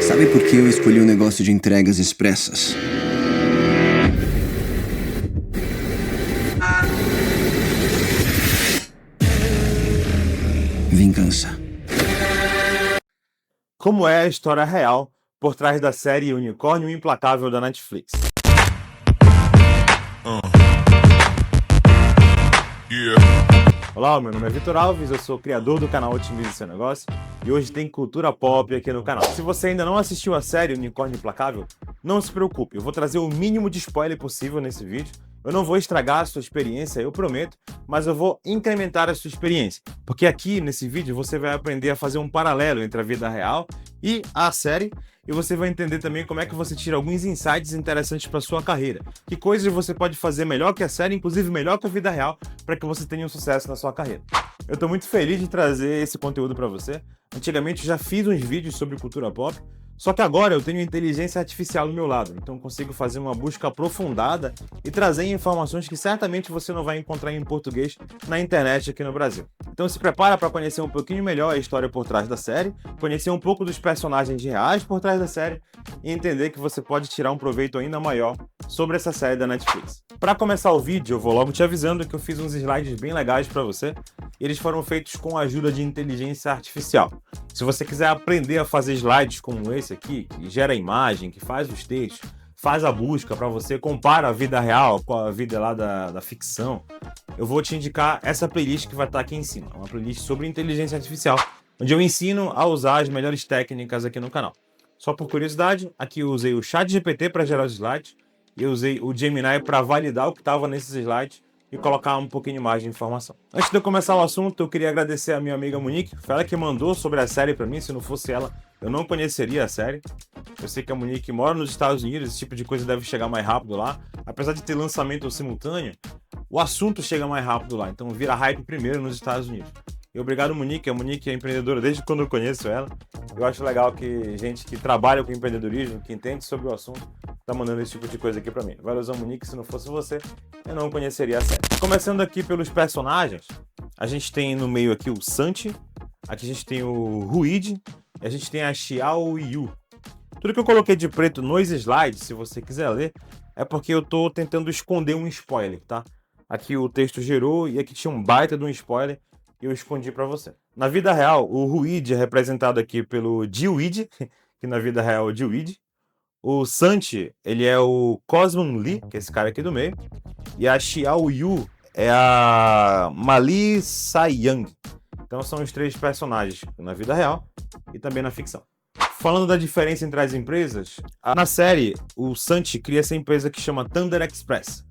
Sabe por que eu escolhi um negócio de entregas expressas? Vingança. Como é a história real por trás da série Unicórnio Implacável da Netflix? Olá, meu nome é Vitor Alves, eu sou criador do canal Otimize Seu Negócio e hoje tem cultura pop aqui no canal. Se você ainda não assistiu a série Unicórnio Implacável, não se preocupe, eu vou trazer o mínimo de spoiler possível nesse vídeo. Eu não vou estragar a sua experiência, eu prometo, mas eu vou incrementar a sua experiência. Porque aqui nesse vídeo você vai aprender a fazer um paralelo entre a vida real e a série, e você vai entender também como é que você tira alguns insights interessantes para sua carreira. Que coisas você pode fazer melhor que a série, inclusive melhor que a vida real, para que você tenha um sucesso na sua carreira. Eu estou muito feliz de trazer esse conteúdo para você. Antigamente eu já fiz uns vídeos sobre cultura pop, só que agora eu tenho inteligência artificial do meu lado, então consigo fazer uma busca aprofundada e trazer informações que certamente você não vai encontrar em português na internet aqui no Brasil. Então se prepara para conhecer um pouquinho melhor a história por trás da série, conhecer um pouco dos personagens reais por trás da série e entender que você pode tirar um proveito ainda maior sobre essa série da Netflix. Para começar o vídeo, eu vou logo te avisando que eu fiz uns slides bem legais para você e eles foram feitos com a ajuda de inteligência artificial. Se você quiser aprender a fazer slides como esse aqui, que gera imagem, que faz os textos, faz a busca para você, compara a vida real com a vida lá da ficção, eu vou te indicar essa playlist que vai estar aqui em cima. É uma playlist sobre inteligência artificial, onde eu ensino a usar as melhores técnicas aqui no canal. Só por curiosidade, aqui eu usei o ChatGPT para gerar os slides, e eu usei o Gemini para validar o que estava nesses slides e colocar um pouquinho mais de informação. Antes de eu começar o assunto, eu queria agradecer a minha amiga Monique, foi ela que mandou sobre a série para mim. Se não fosse ela, eu não conheceria a série. Eu sei que a Monique mora nos Estados Unidos, esse tipo de coisa deve chegar mais rápido lá. Apesar de ter lançamento simultâneo, o assunto chega mais rápido lá, então vira hype primeiro nos Estados Unidos. E obrigado, Monique. A Monique é empreendedora desde quando eu conheço ela. Eu acho legal que gente que trabalha com empreendedorismo, que entende sobre o assunto, tá mandando esse tipo de coisa aqui pra mim. Valorzão, Monique, se não fosse você, eu não conheceria a série. Começando aqui pelos personagens, a gente tem no meio aqui o Santi, aqui a gente tem o Ruide, e a gente tem a Xiao Yu. Tudo que eu coloquei de preto nos slides, se você quiser ler, é porque eu tô tentando esconder um spoiler, tá? Aqui o texto gerou e aqui tinha um baita de um spoiler e eu escondi pra você. Na vida real, o Ruide é representado aqui pelo Jiwid, que na vida real é o Jiwid. O Santi, ele é o Cosmo Lee, que é esse cara aqui do meio. E a Xiao Yu é a Mali Sayang. Então são os três personagens na vida real e também na ficção. Falando da diferença entre as empresas, na série, o Santi cria essa empresa que chama Thunder Express.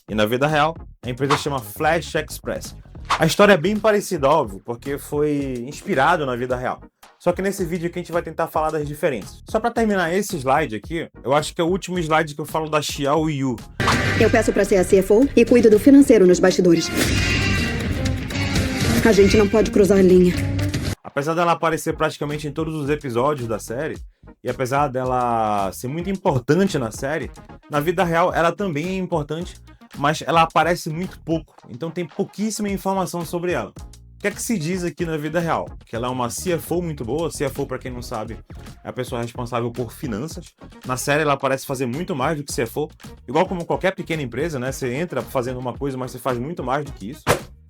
E na vida real, a empresa chama Flash Express. A história é bem parecida, óbvio, porque foi inspirado na vida real. Só que nesse vídeo aqui a gente vai tentar falar das diferenças. Só para terminar esse slide aqui, eu acho que é o último slide que eu falo da Xiao Yu. Eu peço para ser a CFO e cuido do financeiro nos bastidores. A gente não pode cruzar a linha. Apesar dela aparecer praticamente em todos os episódios da série, e apesar dela ser muito importante na série, na vida real ela também é importante, mas ela aparece muito pouco, então tem pouquíssima informação sobre ela. O que é que se diz aqui na vida real? Que ela é uma CFO muito boa. CFO, para quem não sabe, é a pessoa responsável por finanças. Na série ela parece fazer muito mais do que CFO, igual como qualquer pequena empresa, né? Você entra fazendo uma coisa, mas você faz muito mais do que isso.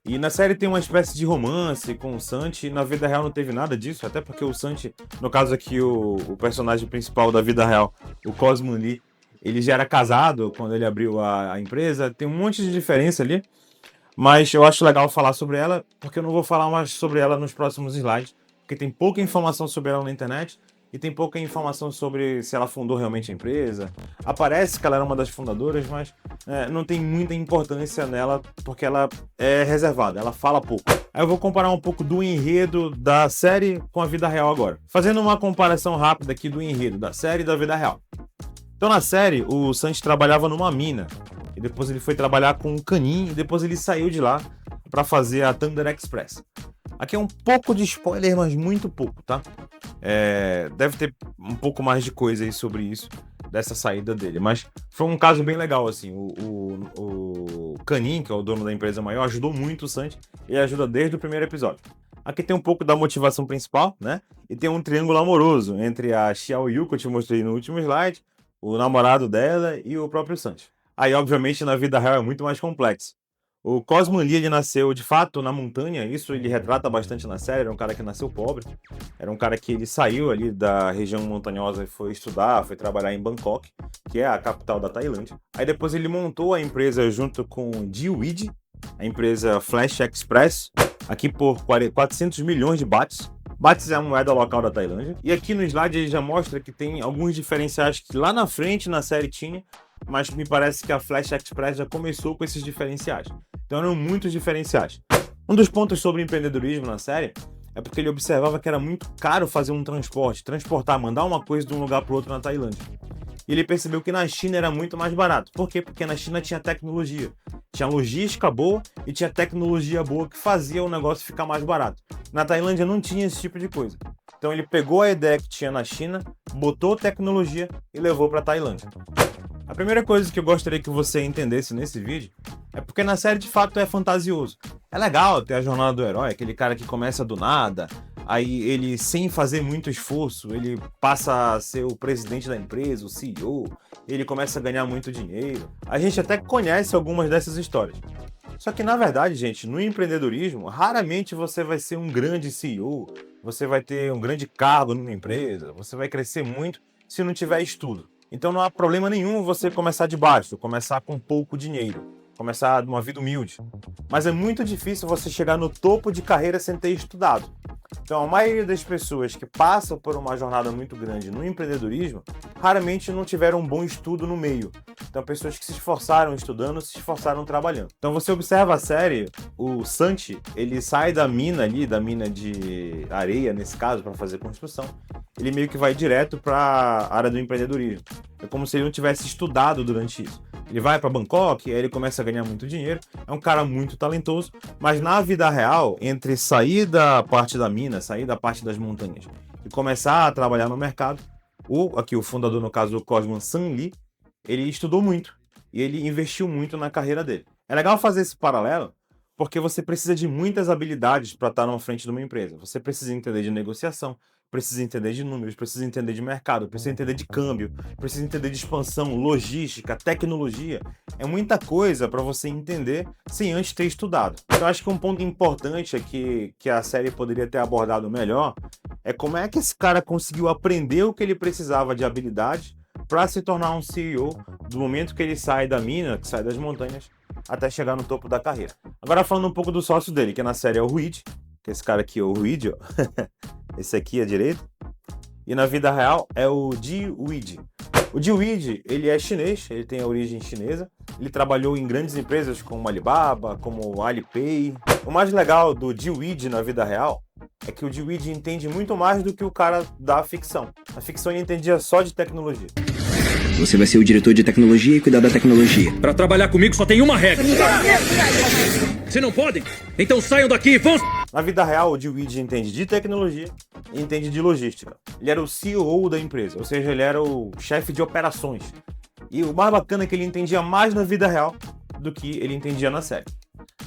E na série tem uma espécie de romance com o Santi, e na vida real não teve nada disso, até porque o Santi, no caso aqui o personagem principal da vida real, o Cosmo Lee, ele já era casado quando ele abriu a empresa. Tem um monte de diferença ali, mas eu acho legal falar sobre ela, porque eu não vou falar mais sobre ela nos próximos slides, porque tem pouca informação sobre ela na internet e tem pouca informação sobre se ela fundou realmente a empresa. Aparece que ela era uma das fundadoras, mas não tem muita importância nela, porque ela é reservada, ela fala pouco. Aí eu vou comparar um pouco do enredo da série com a vida real agora. Fazendo uma comparação rápida aqui do enredo da série e da vida real. Então na série, o Santi trabalhava numa mina, e depois ele foi trabalhar com um caninho, e depois ele saiu de lá para fazer a Thunder Express. Aqui é um pouco de spoiler, mas muito pouco, tá? Deve ter um pouco mais de coisa aí sobre isso, dessa saída dele. Mas foi um caso bem legal, assim. O Canin, que é o dono da empresa maior, ajudou muito o Santi. Ele ajuda desde o primeiro episódio. Aqui tem um pouco da motivação principal, né? E tem um triângulo amoroso entre a Xiao Yu, que eu te mostrei no último slide, o namorado dela e o próprio Sanji. Aí, obviamente, na vida real é muito mais complexo. O Cosmo Lee, ele nasceu, de fato, na montanha, isso ele retrata bastante na série, era um cara que nasceu pobre, era um cara que ele saiu ali da região montanhosa e foi estudar, foi trabalhar em Bangkok, que é a capital da Tailândia. Aí depois ele montou a empresa junto com Jiwid, a empresa Flash Express, aqui por 400 milhões de bahts. Bahts é a moeda local da Tailândia. E aqui no slide ele já mostra que tem alguns diferenciais que lá na frente na série tinha, mas me parece que a Flash Express já começou com esses diferenciais. Então eram muitos diferenciais. Um dos pontos sobre empreendedorismo na série é porque ele observava que era muito caro fazer um transportar, mandar uma coisa de um lugar para o outro na Tailândia. E ele percebeu que na China era muito mais barato. Por quê? Porque na China tinha tecnologia. Tinha logística boa e tinha tecnologia boa que fazia o negócio ficar mais barato. Na Tailândia não tinha esse tipo de coisa. Então ele pegou a ideia que tinha na China, botou tecnologia e levou para a Tailândia. A primeira coisa que eu gostaria que você entendesse nesse vídeo é porque na série de fato é fantasioso. É legal ter a jornada do herói, aquele cara que começa do nada, aí ele sem fazer muito esforço, ele passa a ser o presidente da empresa, o CEO, ele começa a ganhar muito dinheiro. A gente até conhece algumas dessas histórias. Só que na verdade, gente, no empreendedorismo, raramente você vai ser um grande CEO, você vai ter um grande cargo numa empresa, você vai crescer muito se não tiver estudo. Então não há problema nenhum você começar de baixo, começar com pouco dinheiro, começar de uma vida humilde. Mas é muito difícil você chegar no topo de carreira sem ter estudado. Então a maioria das pessoas que passam por uma jornada muito grande no empreendedorismo, raramente não tiveram um bom estudo no meio. Então pessoas que se esforçaram estudando, se esforçaram trabalhando. Então você observa a série, o Sanji, ele sai da mina ali, da mina de areia nesse caso, para fazer construção. Ele meio que vai direto para a área do empreendedorismo. É como se ele não tivesse estudado durante isso. Ele vai para Bangkok, aí ele começa a ganhar muito dinheiro, é um cara muito talentoso, mas na vida real, entre sair da parte da mina, sair da parte das montanhas e começar a trabalhar no mercado, o fundador, no caso, o Cosmo San Lee, ele estudou muito e ele investiu muito na carreira dele. É legal fazer esse paralelo, porque você precisa de muitas habilidades para estar na frente de uma empresa. Você precisa entender de negociação, precisa entender de números, precisa entender de mercado, precisa entender de câmbio, precisa entender de expansão, logística, tecnologia. É muita coisa para você entender sem antes ter estudado. Eu acho que um ponto importante aqui que a série poderia ter abordado melhor é como é que esse cara conseguiu aprender o que ele precisava de habilidade para se tornar um CEO do momento que ele sai da mina, que sai das montanhas, até chegar no topo da carreira. Agora falando um pouco do sócio dele, que na série é o Ruid, que esse cara aqui é o Ruid, ó. Esse aqui à direita. E na vida real é o Jiwid. O Jiwid, ele é chinês, ele tem a origem chinesa. Ele trabalhou em grandes empresas como Alibaba, como o Alipay. O mais legal do Jiwid na vida real é que o Jiwid entende muito mais do que o cara da ficção. Na ficção ele entendia só de tecnologia. Você vai ser o diretor de tecnologia e cuidar da tecnologia. Pra trabalhar comigo só tem uma regra. Se não podem, então saiam daqui e vão... Na vida real, o Jiwid entende de tecnologia e entende de logística. Ele era o CEO da empresa, ou seja, ele era o chefe de operações. E o mais bacana é que ele entendia mais na vida real do que ele entendia na série.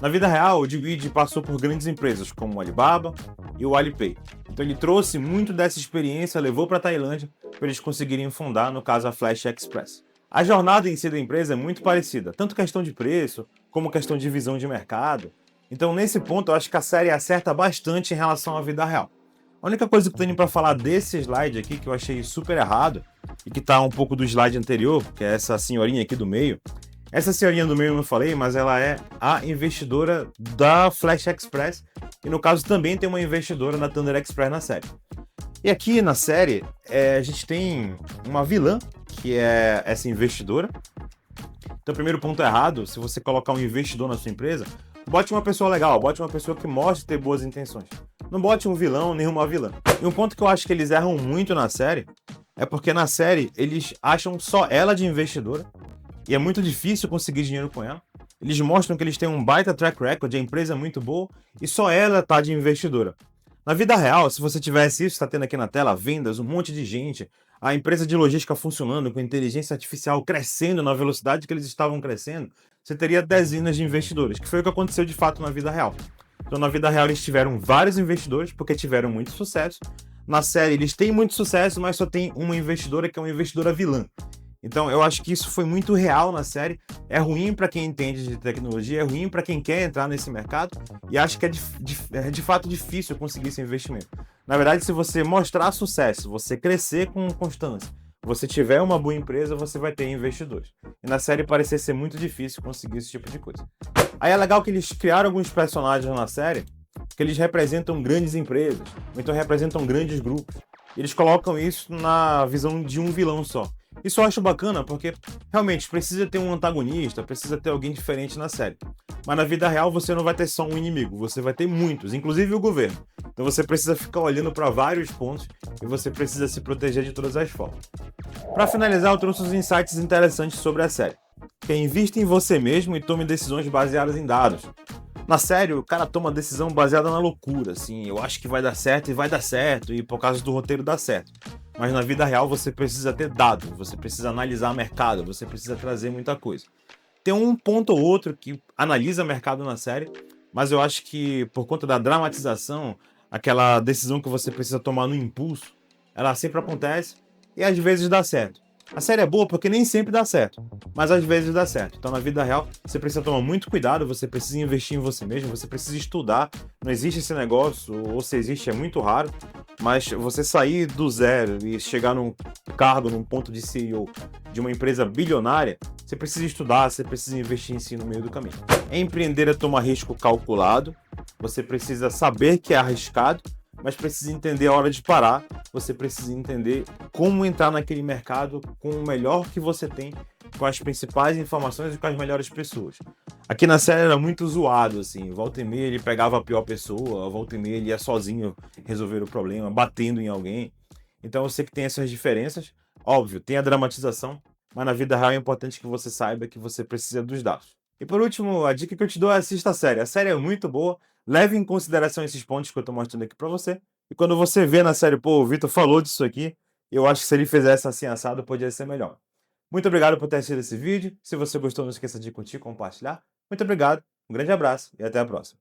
Na vida real, o Jiwid passou por grandes empresas como o Alibaba e o Alipay. Então ele trouxe muito dessa experiência, levou para a Tailândia para eles conseguirem fundar, no caso, a Flash Express. A jornada em si da empresa é muito parecida, tanto questão de preço, como questão de visão de mercado. Então, nesse ponto, eu acho que a série acerta bastante em relação à vida real. A única coisa que eu tenho para falar desse slide aqui, que eu achei super errado, e que tá um pouco do slide anterior, que é essa senhorinha aqui do meio. Essa senhorinha do meio eu não falei, mas ela é a investidora da Flash Express, e no caso também tem uma investidora na Thunder Express na série. E aqui na série, a gente tem uma vilã, que é essa investidora. Então, o primeiro ponto errado, se você colocar um investidor na sua empresa, bote uma pessoa legal, bote uma pessoa que mostre ter boas intenções. Não bote um vilão nem uma vilã. E um ponto que eu acho que eles erram muito na série é porque na série eles acham só ela de investidora e é muito difícil conseguir dinheiro com ela. Eles mostram que eles têm um baita track record, a empresa é muito boa e só ela tá de investidora. Na vida real, se você tivesse isso, está tendo aqui na tela, vendas, um monte de gente, a empresa de logística funcionando, com inteligência artificial crescendo na velocidade que eles estavam crescendo, você teria dezenas de investidores, que foi o que aconteceu de fato na vida real. Então, na vida real, eles tiveram vários investidores, porque tiveram muito sucesso. Na série, eles têm muito sucesso, mas só tem uma investidora, que é uma investidora vilã. Então, eu acho que isso foi muito real na série. É ruim para quem entende de tecnologia, é ruim para quem quer entrar nesse mercado, e acho que é de fato difícil conseguir esse investimento. Na verdade, se você mostrar sucesso, você crescer com constância, você tiver uma boa empresa, você vai ter investidores. E na série parecia ser muito difícil conseguir esse tipo de coisa. Aí é legal que eles criaram alguns personagens na série que eles representam grandes empresas, ou então representam grandes grupos. Eles colocam isso na visão de um vilão só. Isso eu acho bacana porque realmente precisa ter um antagonista, precisa ter alguém diferente na série. Mas na vida real você não vai ter só um inimigo, você vai ter muitos, inclusive o governo. Então você precisa ficar olhando para vários pontos e você precisa se proteger de todas as formas. Para finalizar, eu trouxe uns insights interessantes sobre a série. Que é invista em você mesmo e tome decisões baseadas em dados. Na série, o cara toma decisão baseada na loucura, assim, eu acho que vai dar certo e vai dar certo, e por causa do roteiro dá certo. Mas na vida real você precisa ter dados, você precisa analisar mercado, você precisa trazer muita coisa. Tem um ponto ou outro que analisa mercado na série, mas eu acho que por conta da dramatização, aquela decisão que você precisa tomar no impulso, ela sempre acontece e às vezes dá certo. A série é boa porque nem sempre dá certo, mas às vezes dá certo. Então na vida real você precisa tomar muito cuidado, você precisa investir em você mesmo, você precisa estudar. Não existe esse negócio, ou se existe é muito raro, mas você sair do zero e chegar num cargo, num ponto de CEO de uma empresa bilionária, você precisa estudar, você precisa investir em si no meio do caminho. Empreender é tomar risco calculado, você precisa saber que é arriscado, mas precisa entender a hora de parar, você precisa entender como entrar naquele mercado com o melhor que você tem, com as principais informações e com as melhores pessoas. Aqui na série era muito zoado, assim, volta e meia ele pegava a pior pessoa, volta e meia ele ia sozinho resolver o problema, batendo em alguém. Então eu sei que tem essas diferenças, óbvio, tem a dramatização, mas na vida real é importante que você saiba que você precisa dos dados. E por último, a dica que eu te dou é assista a série. A série é muito boa, leve em consideração esses pontos que eu tô mostrando aqui pra você. E quando você vê na série, pô, o Vitor falou disso aqui, eu acho que se ele fizesse assim assado, podia ser melhor. Muito obrigado por ter assistido esse vídeo. Se você gostou, não esqueça de curtir e compartilhar. Muito obrigado, um grande abraço e até a próxima.